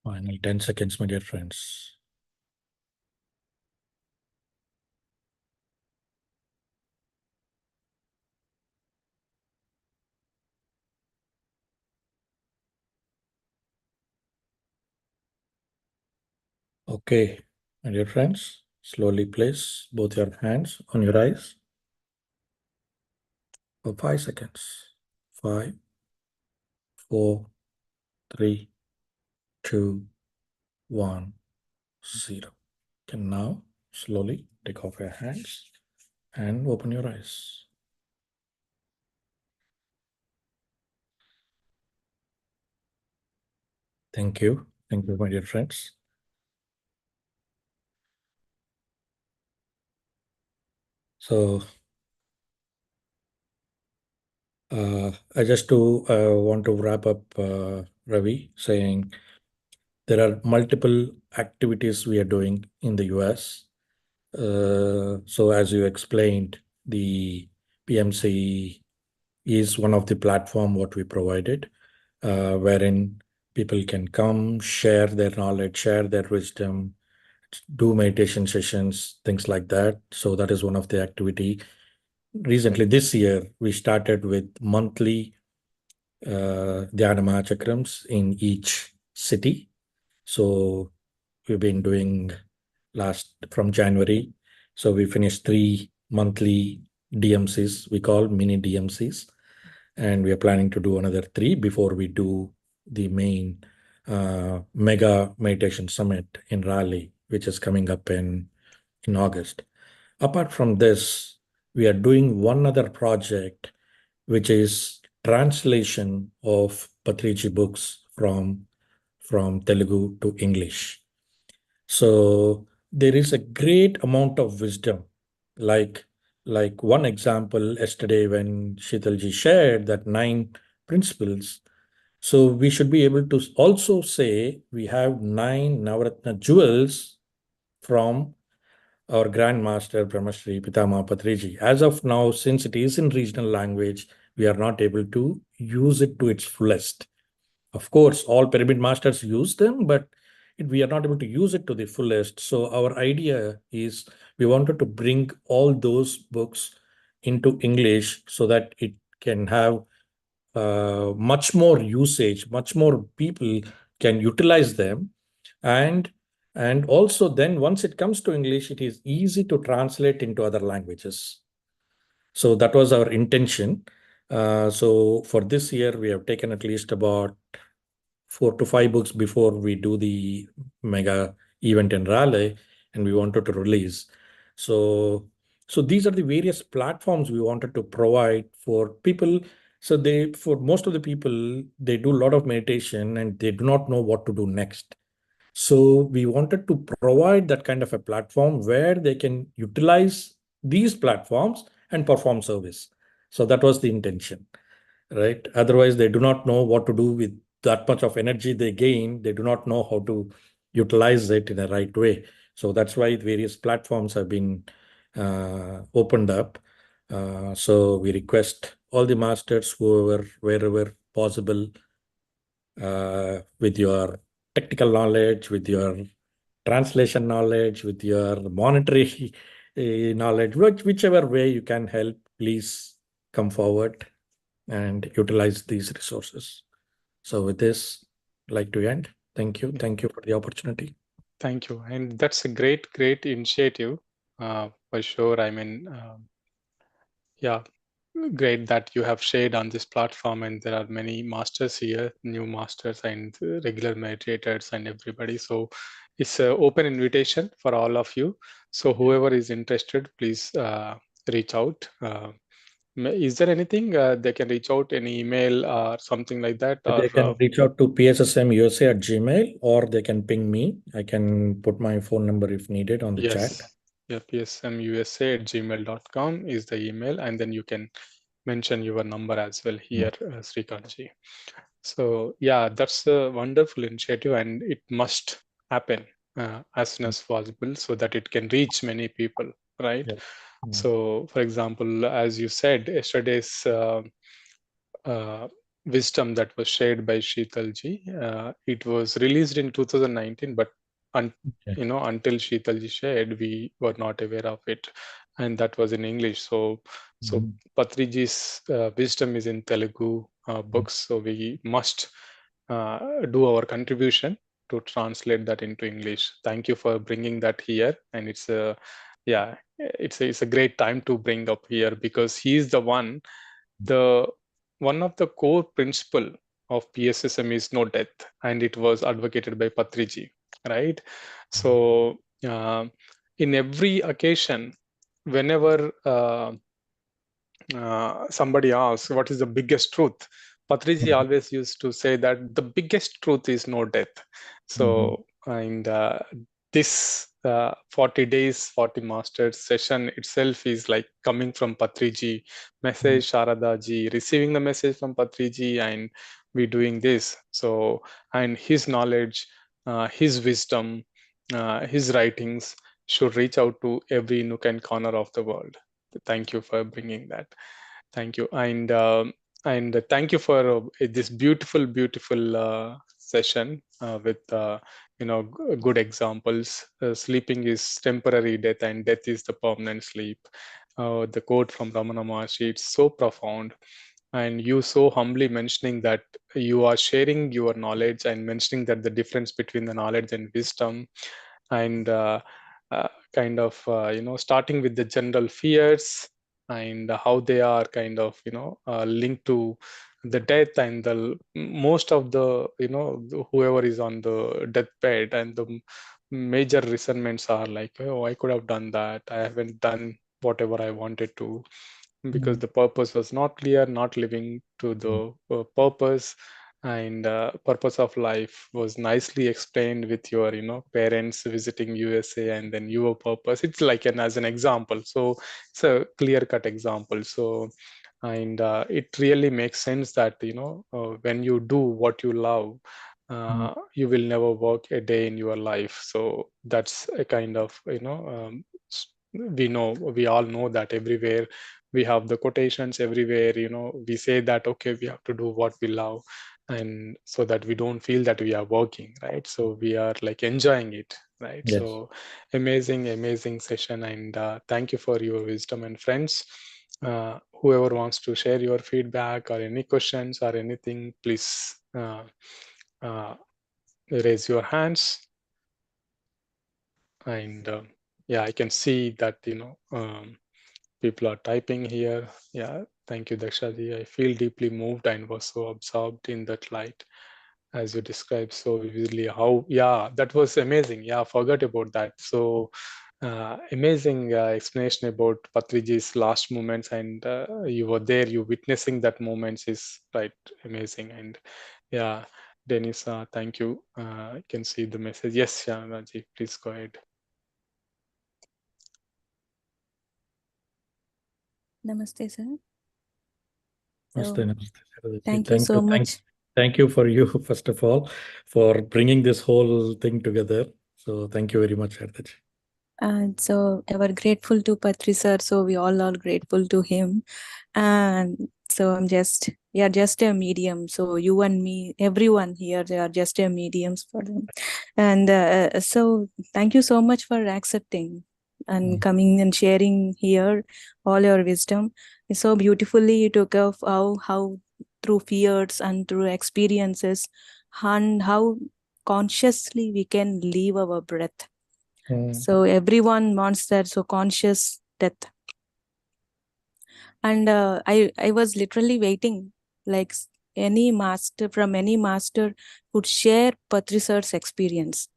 Final 10 seconds, my dear friends. Okay, my dear friends, slowly place both your hands on your eyes for 5 seconds. 5, 4, 3, 2, 1, 0. Can now slowly take off your hands and open your eyes. Thank you. Thank you, my dear friends. So I just want to wrap up, Ravi, saying there are multiple activities we are doing in the US. So as you explained, the PMC is one of the platform what we provided, wherein people can come, share their knowledge, share their wisdom, do meditation sessions, things like that. So that is one of the activity. Recently, this year, we started with monthly Dhyana Mahachakrams in each city. So we've been doing from January. So we finished 3 monthly DMCs, we call mini DMCs. And we are planning to do another 3 before we do the main mega meditation summit in Raleigh, which is coming up in August. Apart from this, we are doing one other project, which is translation of Patriji books from Telugu to English. So there is a great amount of wisdom. Like one example yesterday when Sheetalji shared that 9 principles. So we should be able to also say we have 9 Navaratna jewels from our Grandmaster Brahmashri Pitama Patriji. As of now, since it is in regional language, we are not able to use it to its fullest. Of course, all pyramid masters use them, but we are not able to use it to the fullest. So our idea is we wanted to bring all those books into English so that it can have much more usage, much more people can utilize them. And also then once it comes to English, it is easy to translate into other languages. So that was our intention. So for this year, we have taken at least about 4 to 5 books before we do the mega event in Raleigh, and we wanted to release. So these are the various platforms we wanted to provide for people. So for most of the people, they do a lot of meditation and they do not know what to do next. So we wanted to provide that kind of a platform where they can utilize these platforms and perform service. So that was the intention, right? Otherwise, they do not know what to do with that much of energy they gain. They do not know how to utilize it in a right way. So that's why various platforms have been opened up. So we request all the masters, wherever possible, with your technical knowledge, with your translation knowledge, with your monetary knowledge, whichever way you can help, please come forward and utilize these resources. So with this, I'd like to end. Thank you. Thank you for the opportunity. Thank you. And that's a great initiative for sure. I mean, yeah, great that you have shared on this platform, and there are many masters here, new masters and regular meditators and everybody. So it's an open invitation for all of you. So whoever is interested, please reach out. Is there anything they can reach out, any email or something like that? Or They can reach out to PSSM USA at Gmail, or they can ping me. I can put my phone number if needed on the chat. yes, yeah, psmusa@gmail.com is the email, and then you can mention your number as well here, Sreekanth. So yeah, that's a wonderful initiative, and it must happen as soon as possible so that it can reach many people, right? Yeah. So, for example, as you said, yesterday's uh, wisdom that was shared by Sheetalji, it was released in 2019, but Okay. until Sheetalji shared, we were not aware of it, and that was in English. So Patriji's wisdom is in Telugu books, so we must do our contribution to translate that into English. Thank you for bringing that here, and it's a it's a great time to bring up here because he is the one of the core principle of PSSM is no death, and it was advocated by Patriji, right? So in every occasion, whenever somebody asks what is the biggest truth, Patriji always used to say that the biggest truth is no death. So and this 40 days 40 masters session itself is like coming from Patriji, message Sharada ji, receiving the message from Patriji, and we doing this. So and his knowledge, his wisdom, his writings should reach out to every nook and corner of the world. Thank you for bringing that. Thank you, and thank you for this beautiful session with good examples. Sleeping is temporary death, and death is the permanent sleep. The quote from Ramana Maharshi, it's so profound, and you so humbly mentioning that you are sharing your knowledge and mentioning that the difference between the knowledge and wisdom, and kind of starting with the general fears and how they are kind of linked to the death, and the most of the whoever is on the deathbed, and the major resentments are like, oh, I could have done that, I haven't done whatever I wanted to, because the purpose was not clear, not living to the purpose. And purpose of life was nicely explained with your parents visiting USA, and then your purpose, it's like as an example. So it's a clear cut example. So and it really makes sense that when you do what you love, you will never work a day in your life. So that's a kind of we all know that everywhere we have the quotations, everywhere we say that okay, we have to do what we love, and so that we don't feel that we are working, right? So we are like enjoying it, right? Yes. So amazing session, and thank you for your wisdom. And friends, whoever wants to share your feedback or any questions or anything, please uh, raise your hands. And yeah, I can see that people are typing here. Yeah, thank you, Dakshaji. I feel deeply moved and was so absorbed in that light as you described so vividly. How, yeah, that was amazing. Yeah, forgot about that. So amazing explanation about Patriji's last moments, and you were there, you witnessing that moments is right amazing. And yeah, Dennis, thank you. I can see the message. Yes, Shanaji, please go ahead. Namaste, sir. Namaste, thank you so much. Thank you for you, first of all, for bringing this whole thing together. So thank you very much, Hardaji. And so ever grateful to Patri sir. So we all are grateful to him. And so I'm just, just a medium. So you and me, everyone here, they are just a mediums for them. And so thank you so much for accepting and coming and sharing here all your wisdom. So beautifully you took off how through fears and through experiences, and how consciously we can leave our breath. So everyone wants that, so conscious death. And I was literally waiting, like any master could share Patri sir's experience.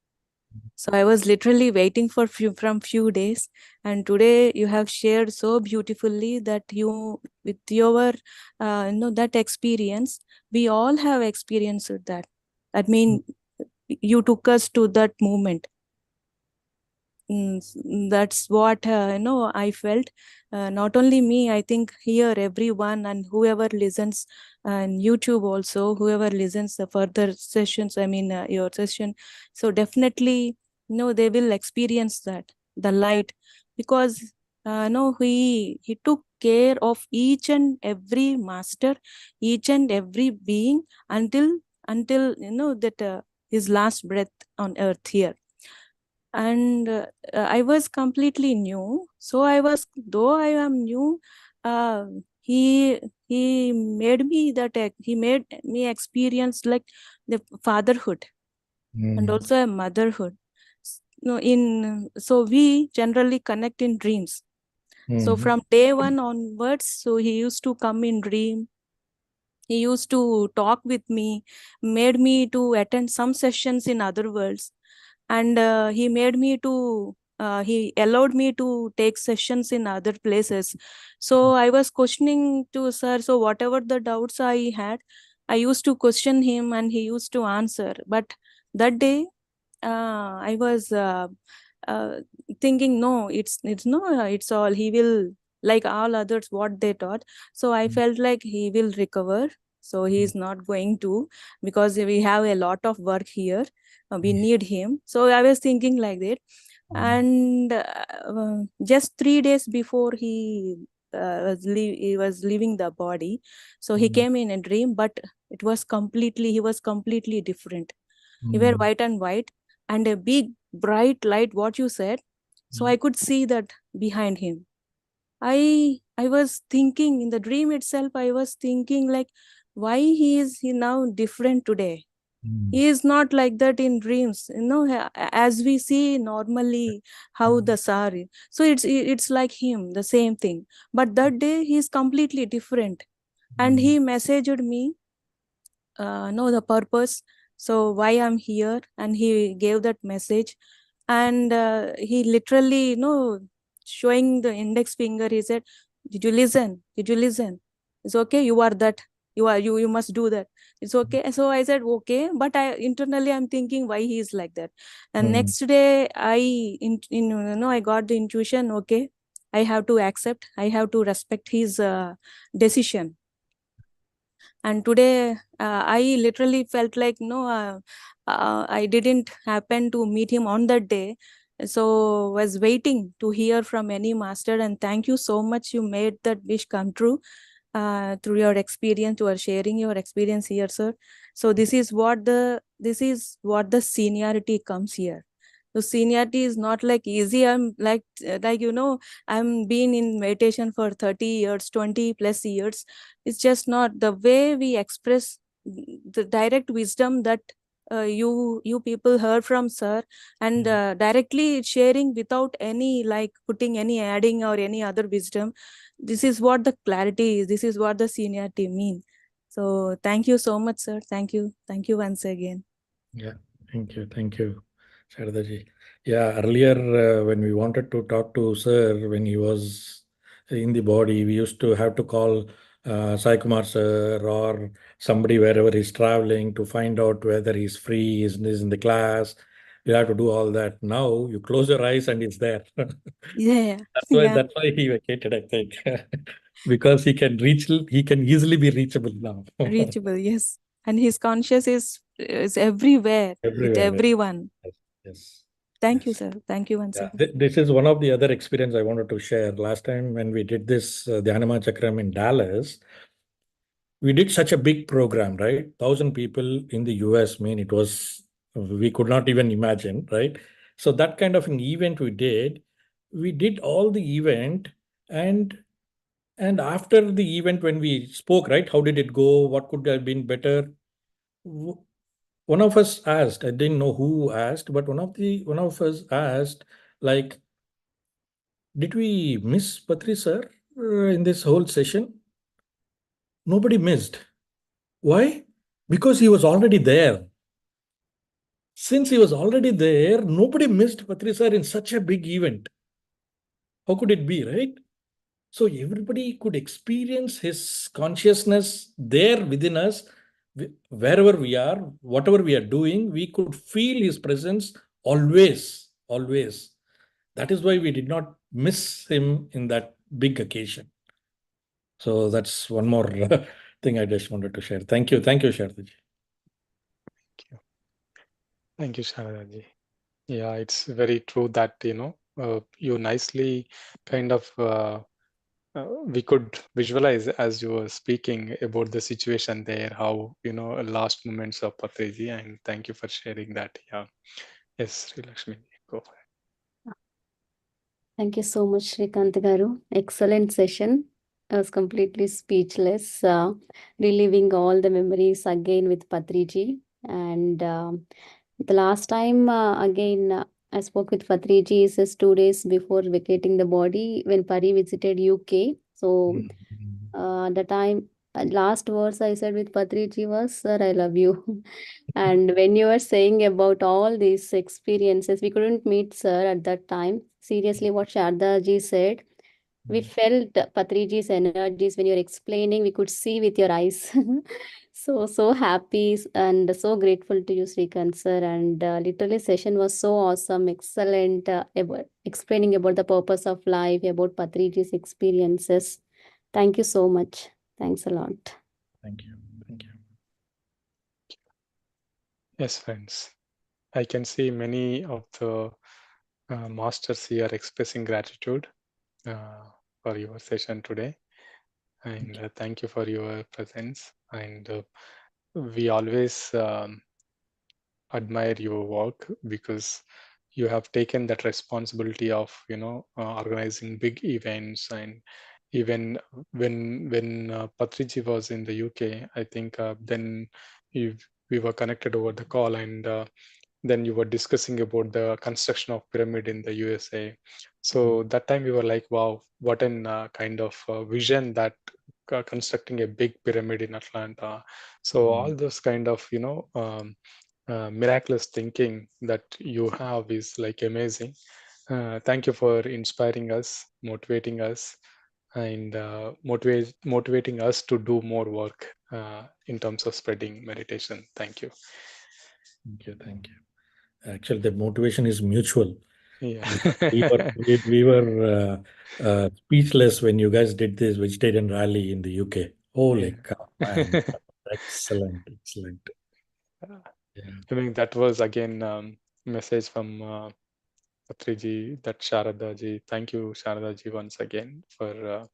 So I was literally waiting for few days, and today you have shared so beautifully that you, with your that experience, we all have experienced that. I mean, you took us to that moment. That's what I felt. Not only me, I think here everyone and whoever listens, and YouTube also, whoever listens the further sessions, your session, so definitely they will experience that, the light, because he took care of each and every master, each and every being, until that his last breath on earth here. And I was completely new. So though I am new, he made me he made me experience like the fatherhood and also a motherhood. So we generally connect in dreams. So from day one onwards, so he used to come in dream. He used to talk with me, made me to attend some sessions in other worlds. and he allowed me to take sessions in other places. So I was questioning to sir, so whatever the doubts I had, I used to question him and he used to answer. But that day I was thinking, no, it's all, he will, like all others what they taught. So I felt like he will recover, so he is not going to, because we have a lot of work here, we need him. So I was thinking like that. And just 3 days before he was leaving the body, so he came in a dream, but he was completely different. He were white and white, and a big bright light, what you said. So I could see that behind him. I was thinking in the dream itself, I was thinking like, why he now different today? He is not like that in dreams, as we see normally how the sar is. So it's like him, the same thing. But that day he is completely different, and he messaged me, know the purpose, so why I'm here, and he gave that message. And he literally, showing the index finger, he said, did you listen? It's okay, you are that, you must do that, it's okay. So I said okay, but I internally I'm thinking why he is like that. And next day I got the intuition, okay, I have to accept, I have to respect his decision. And today I literally felt like, I didn't happen to meet him on that day, so was waiting to hear from any master. And thank you so much, you made that wish come true through your experience. You are sharing your experience here, sir. So this is what the seniority comes here. So seniority is not like easy. I'm like I'm been in meditation for 30 years, 20 plus years. It's just not the way we express the direct wisdom that you people heard from sir, and directly sharing without any like putting any adding or any other wisdom. This is what the clarity is. This is what the seniority mean. So thank you so much, sir. Thank you once again. Yeah, thank you, Shardaji. Yeah, earlier when we wanted to talk to sir when he was in the body, we used to have to call Sai Kumar sir or somebody wherever he's traveling to find out whether he's free, is in the class. You have to do all that. Now you close your eyes and it's there. Yeah. That's why he vacated, I think. Because he can easily be reachable now. Reachable, yes. And his conscious is everywhere, with Everywhere. everyone. Yes. Thank you, sir. Thank you once Yeah, again. this is one of the other experience I wanted to share. Last time when we did this Dhyanama Chakram in Dallas, we did such a big program, right? 1,000 people in the US, it was, we could not even imagine, right? So that kind of an event we did all the event, and after the event when we spoke, right, how did it go? What could have been better? One of us asked, I didn't know who asked, but one of us asked, like, did we miss Patri sir in this whole session? Nobody missed. Why? Because he was already there. Since he was already there, nobody missed Patri sir in such a big event. How could it be, right? So everybody could experience his consciousness there within us, wherever we are, whatever we are doing, we could feel his presence always, always. That is why we did not miss him in that big occasion. So that's one more thing I just wanted to share. Thank you, Shardaji. Thank you, Sharadaji. Yeah, it's very true that, you nicely kind of, we could visualize as you were speaking about the situation there, how, last moments of Patriji, and thank you for sharing that. Yeah. Yes, Sri Lakshmi, go for it. Thank you so much, Sreekanth garu. Excellent session. I was completely speechless, reliving all the memories again with Patriji. And the last time, again, I spoke with Patriji is 2 days before vacating the body when Pari visited UK. So the time last words I said with Patriji was, "Sir, I love you." And when you were saying about all these experiences, we couldn't meet Sir at that time. Seriously, what Sharda ji said, we felt Patriji's energies when you're explaining. We could see with your eyes. So happy and so grateful to you, Sreekanth sir. And literally, session was so awesome, excellent. About explaining about the purpose of life, about Patriji's experiences. Thank you so much. Thanks a lot. Thank you. Thank you. Yes, friends. I can see many of the masters here expressing gratitude for your session today. And thank you for your presence. And we always admire your work because you have taken that responsibility of organizing big events. And even when Patriji was in the UK, I think then we were connected over the call, and then you were discussing about the construction of pyramid in the USA. So that time we were like, wow, what an kind of vision that constructing a big pyramid in Atlanta. So all those kind of miraculous thinking that you have is like amazing. Thank you for inspiring us, motivating us, and motivating us to do more work in terms of spreading meditation. Thank you. Thank you. Thank you. Actually, the motivation is mutual. Yeah. We were speechless when you guys did this vegetarian rally in the UK. Holy cow, man. Excellent. Excellent. Yeah. I mean, that was again message from Patriji, that Sharada ji. Thank you, Sharada ji, once again for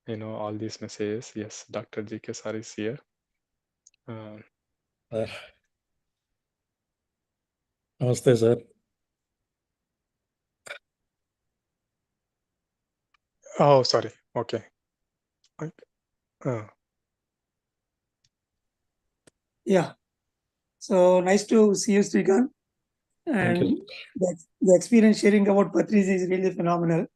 all these messages. Yes, Dr. G.K. Sir is here. Namaste, sir. Oh, sorry. Okay. Yeah. So nice to see you, Sreekanth. Thank And you. the experience sharing about Patriji is really phenomenal.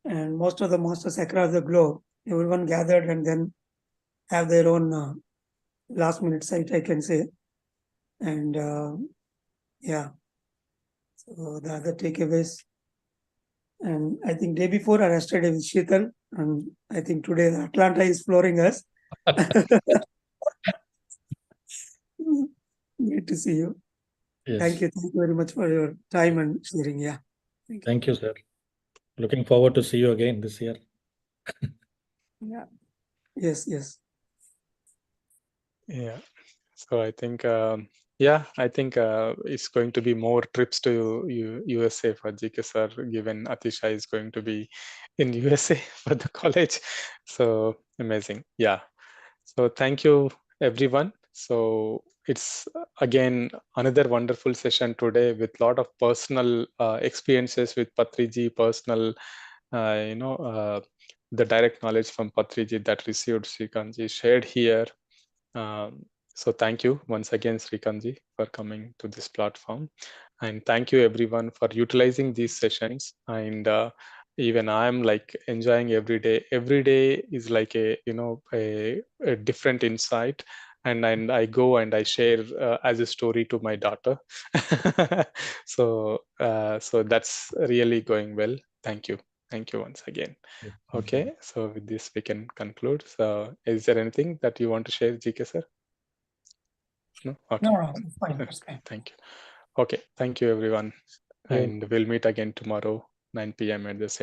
And most of the masters across the globe, everyone gathered and then have their own last minute site, I can say. And yeah, so the other takeaways. And I think day before or yesterday with Sheetal, and I think today the Atlanta is flooring us. Great to see you. Yes. Thank you very much for your time and sharing. Yeah. Thank you, sir. Looking forward to see you again this year. Yeah. Yes. Yeah. So I think, it's going to be more trips to USA for GK sir, given Atisha is going to be in USA for the college. So amazing. Yeah. So thank you, everyone. So it's again another wonderful session today with a lot of personal experiences with Patriji, personal, the direct knowledge from Patriji that received Sreekanthji shared here. So thank you once again, Sreekanthji, for coming to this platform. And thank you everyone for utilizing these sessions. And even I'm like enjoying every day. Every day is like a different insight. And I go and I share as a story to my daughter. So that's really going well. Thank you. Thank you once again. Okay, so with this we can conclude. So is there anything that you want to share, GK sir? No? Okay. No, fine. That's fine. Thank you. Okay, thank you everyone. And we'll meet again tomorrow, 9 p.m. at the same